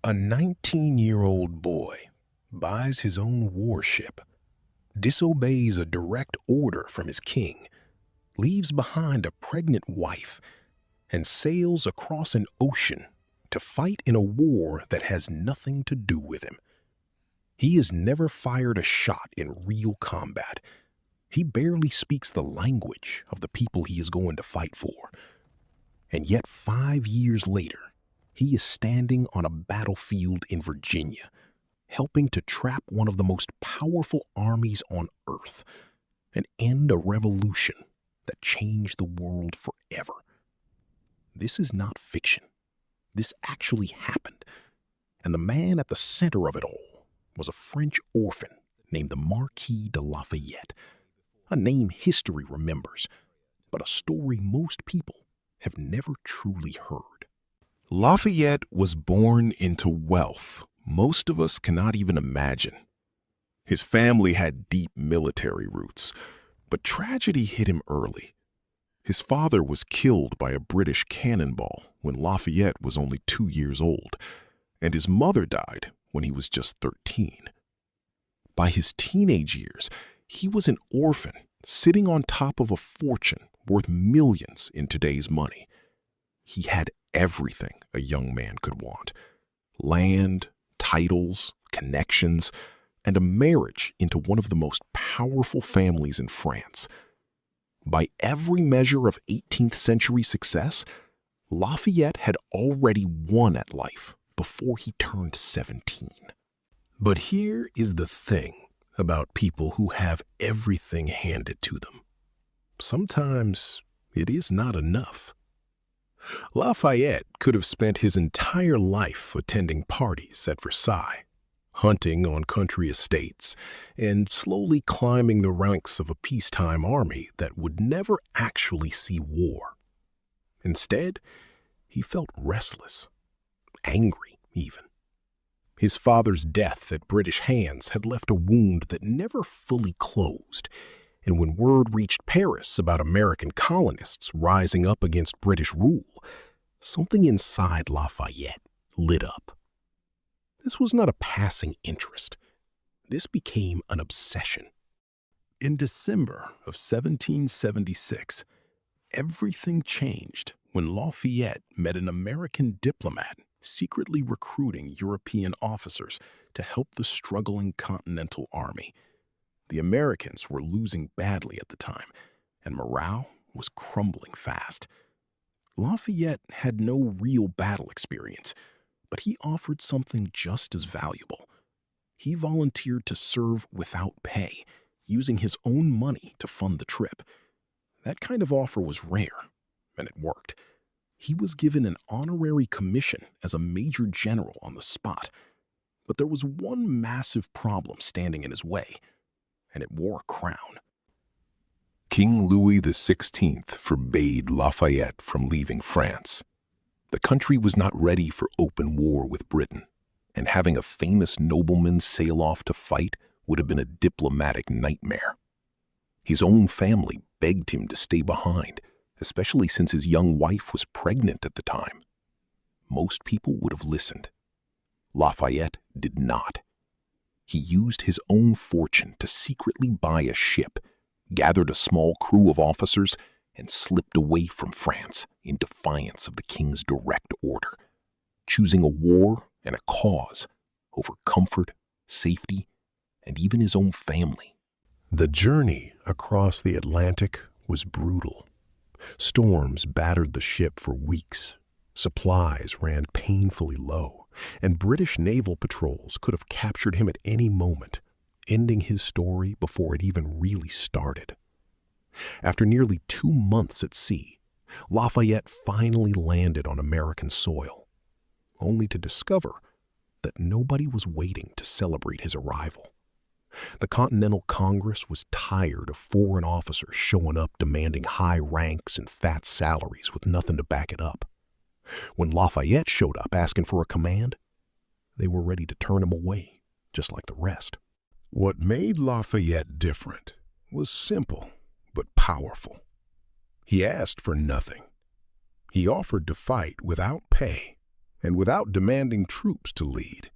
A 19-year-old boy buys his own warship, disobeys a direct order from his king, leaves behind a pregnant wife, and sails across an ocean to fight in a war that has nothing to do with him. He has never fired a shot in real combat. He barely speaks the language of the people he is going to fight for. And yet 5 years later, he is standing on a battlefield in Virginia, helping to trap one of the most powerful armies on Earth and end a revolution that changed the world forever. This is not fiction. This actually happened. And the man at the center of it all was a French orphan named the Marquis de Lafayette, a name history remembers, but a story most people have never truly heard. Lafayette was born into wealth most of us cannot even imagine. His family had deep military roots, but tragedy hit him early. His father was killed by a British cannonball when Lafayette was only 2 years old, and his mother died when he was just 13. By his teenage years, he was an orphan sitting on top of a fortune worth millions in today's money. He had everything a young man could want: land, titles, connections, and a marriage into one of the most powerful families in France. By every measure of 18th century success, Lafayette had already won at life before he turned 17. But here is the thing about people who have everything handed to them. Sometimes it is not enough. Lafayette could have spent his entire life attending parties at Versailles, hunting on country estates, and slowly climbing the ranks of a peacetime army that would never actually see war. Instead, he felt restless, angry even. His father's death at British hands had left a wound that never fully closed, and when word reached Paris about American colonists rising up against British rule, something inside Lafayette lit up. This was not a passing interest. This became an obsession. In December of 1776, everything changed when Lafayette met an American diplomat secretly recruiting European officers to help the struggling Continental Army. The Americans were losing badly at the time, and morale was crumbling fast. Lafayette had no real battle experience, but he offered something just as valuable. He volunteered to serve without pay, using his own money to fund the trip. That kind of offer was rare, and it worked. He was given an honorary commission as a major general on the spot, but there was one massive problem standing in his way, and it wore a crown. King Louis XVI forbade Lafayette from leaving France. The country was not ready for open war with Britain, and having a famous nobleman sail off to fight would have been a diplomatic nightmare. His own family begged him to stay behind, especially since his young wife was pregnant at the time. Most people would have listened. Lafayette did not. He used his own fortune to secretly buy a ship, gathered a small crew of officers, and slipped away from France in defiance of the king's direct order, choosing a war and a cause over comfort, safety, and even his own family. The journey across the Atlantic was brutal. Storms battered the ship for weeks. Supplies ran painfully low, and British naval patrols could have captured him at any moment, ending his story before it even really started. After nearly 2 months at sea, Lafayette finally landed on American soil, only to discover that nobody was waiting to celebrate his arrival. The Continental Congress was tired of foreign officers showing up demanding high ranks and fat salaries with nothing to back it up. When Lafayette showed up asking for a command, they were ready to turn him away, just like the rest. What made Lafayette different was simple but powerful. He asked for nothing. He offered to fight without pay, and without demanding troops to lead.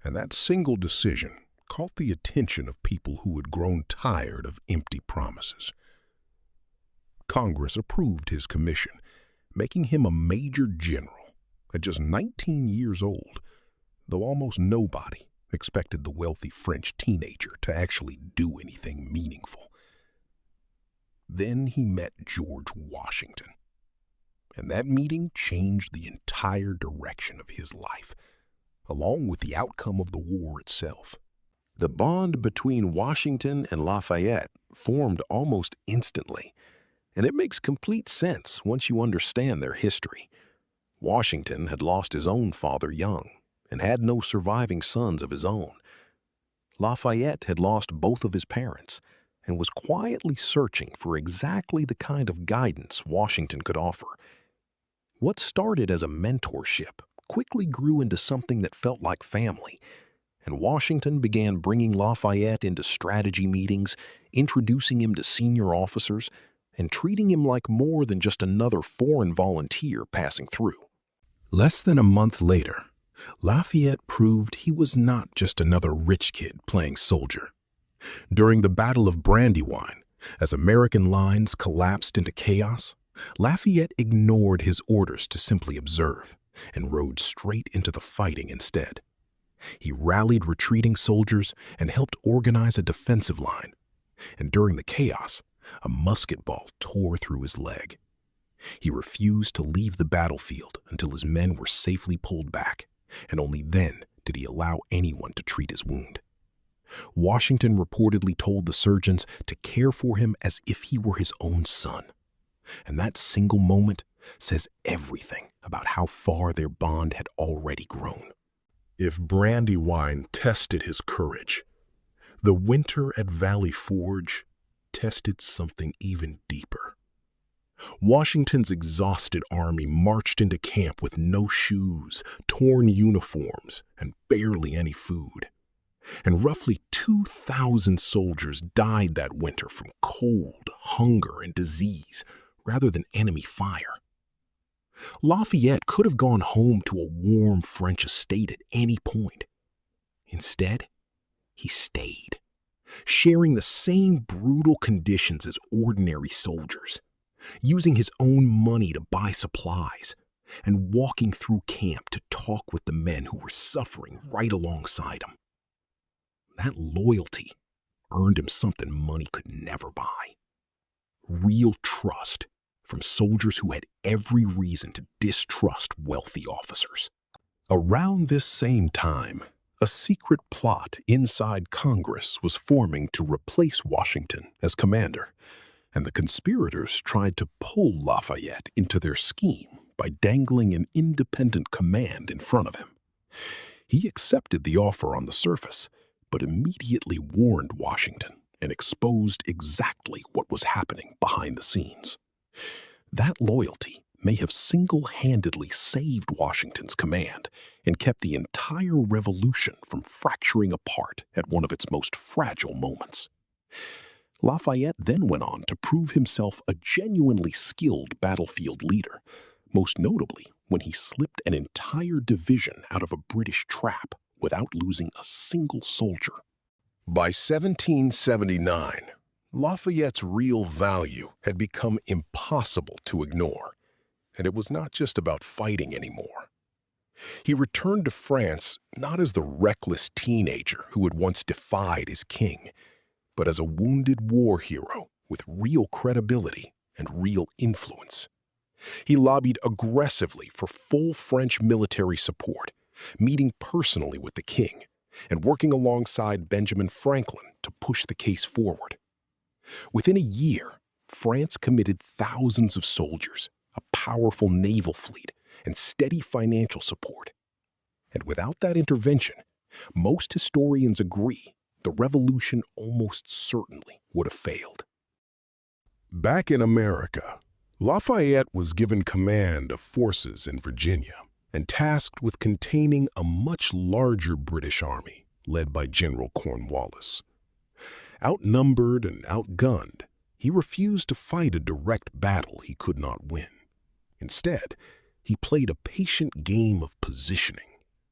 And that single decision caught the attention of people who had grown tired of empty promises. Congress approved his commission, making him a major general at just 19 years old, though almost nobody expected the wealthy French teenager to actually do anything meaningful. Then he met George Washington, and that meeting changed the entire direction of his life, along with the outcome of the war itself. The bond between Washington and Lafayette formed almost instantly, and it makes complete sense once you understand their history. Washington had lost his own father young and had no surviving sons of his own. Lafayette had lost both of his parents and was quietly searching for exactly the kind of guidance Washington could offer. What started as a mentorship quickly grew into something that felt like family, and Washington began bringing Lafayette into strategy meetings, introducing him to senior officers, and treating him like more than just another foreign volunteer passing through. Less than a month later, Lafayette proved he was not just another rich kid playing soldier. During the Battle of Brandywine, as American lines collapsed into chaos, Lafayette ignored his orders to simply observe and rode straight into the fighting instead. He rallied retreating soldiers and helped organize a defensive line, and during the chaos, a musket ball tore through his leg. He refused to leave the battlefield until his men were safely pulled back, and only then did he allow anyone to treat his wound. Washington reportedly told the surgeons to care for him as if he were his own son. And that single moment says everything about how far their bond had already grown. If Brandywine tested his courage, the winter at Valley Forge tested something even deeper. Washington's exhausted army marched into camp with no shoes, torn uniforms, and barely any food. And roughly 2,000 soldiers died that winter from cold, hunger, and disease, rather than enemy fire. Lafayette could have gone home to a warm French estate at any point. Instead, he stayed, sharing the same brutal conditions as ordinary soldiers, using his own money to buy supplies, and walking through camp to talk with the men who were suffering right alongside him. That loyalty earned him something money could never buy: real trust from soldiers who had every reason to distrust wealthy officers. Around this same time, a secret plot inside Congress was forming to replace Washington as commander, and the conspirators tried to pull Lafayette into their scheme by dangling an independent command in front of him. He accepted the offer on the surface, but immediately warned Washington and exposed exactly what was happening behind the scenes. That loyalty may have single-handedly saved Washington's command and kept the entire revolution from fracturing apart at one of its most fragile moments. Lafayette then went on to prove himself a genuinely skilled battlefield leader, most notably when he slipped an entire division out of a British trap without losing a single soldier. By 1779, Lafayette's real value had become impossible to ignore, and it was not just about fighting anymore. He returned to France not as the reckless teenager who had once defied his king, but as a wounded war hero with real credibility and real influence. He lobbied aggressively for full French military support, meeting personally with the king, and working alongside Benjamin Franklin to push the case forward. Within a year, France committed thousands of soldiers, a powerful naval fleet, and steady financial support. And without that intervention, most historians agree the revolution almost certainly would have failed. Back in America, Lafayette was given command of forces in Virginia and tasked with containing a much larger British army led by General Cornwallis. Outnumbered and outgunned, he refused to fight a direct battle he could not win. Instead, He played a patient game of positioning,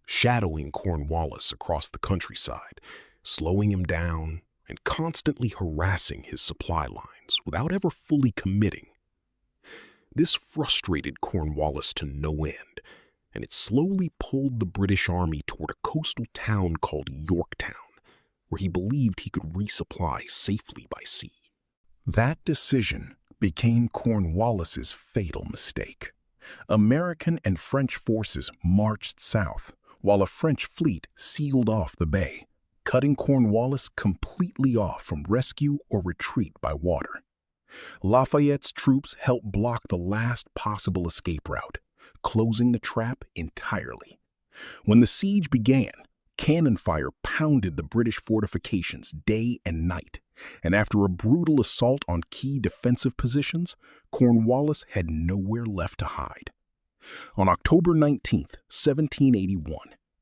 shadowing Cornwallis across the countryside, slowing him down and constantly harassing his supply lines without ever fully committing. This frustrated Cornwallis to no end, and it slowly pulled the British Army toward a coastal town called Yorktown, where he believed he could resupply safely by sea. That decision became Cornwallis's fatal mistake. American and French forces marched south, while a French fleet sealed off the bay, cutting Cornwallis completely off from rescue or retreat by water. Lafayette's troops helped block the last possible escape route, closing the trap entirely. When the siege began, cannon fire pounded the British fortifications day and night, and after a brutal assault on key defensive positions, Cornwallis had nowhere left to hide. On October 19, 1781,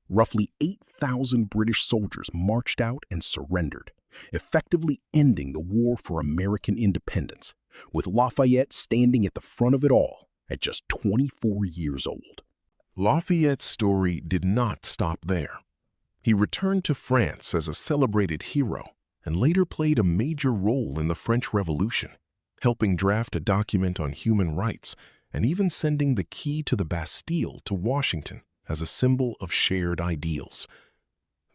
roughly 8,000 British soldiers marched out and surrendered, effectively ending the war for American independence, with Lafayette standing at the front of it all at just 24 years old. Lafayette's story did not stop there. He returned to France as a celebrated hero and later played a major role in the French Revolution, helping draft a document on human rights and even sending the key to the Bastille to Washington as a symbol of shared ideals.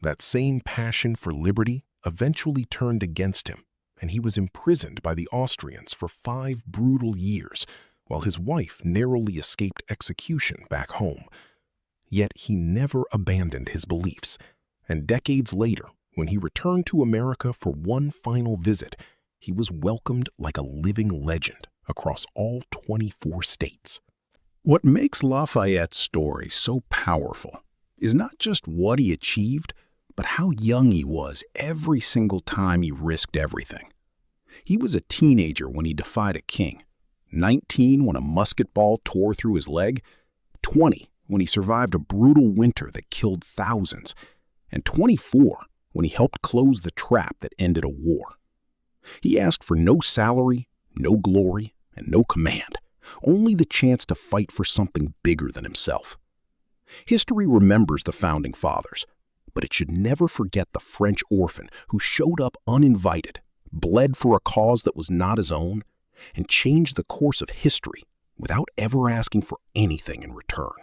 That same passion for liberty eventually turned against him, and he was imprisoned by the Austrians for 5 brutal years, while his wife narrowly escaped execution back home. Yet he never abandoned his beliefs, and decades later, when he returned to America for one final visit, he was welcomed like a living legend across all 24 states. What makes Lafayette's story so powerful is not just what he achieved, but how young he was every single time he risked everything. He was a teenager when he defied a king, 19 when a musket ball tore through his leg, 20 when he survived a brutal winter that killed thousands, and 24 when he helped close the trap that ended a war. He asked for no salary, no glory, and no command, only the chance to fight for something bigger than himself. History remembers the Founding Fathers, but it should never forget the French orphan who showed up uninvited, bled for a cause that was not his own, and changed the course of history without ever asking for anything in return.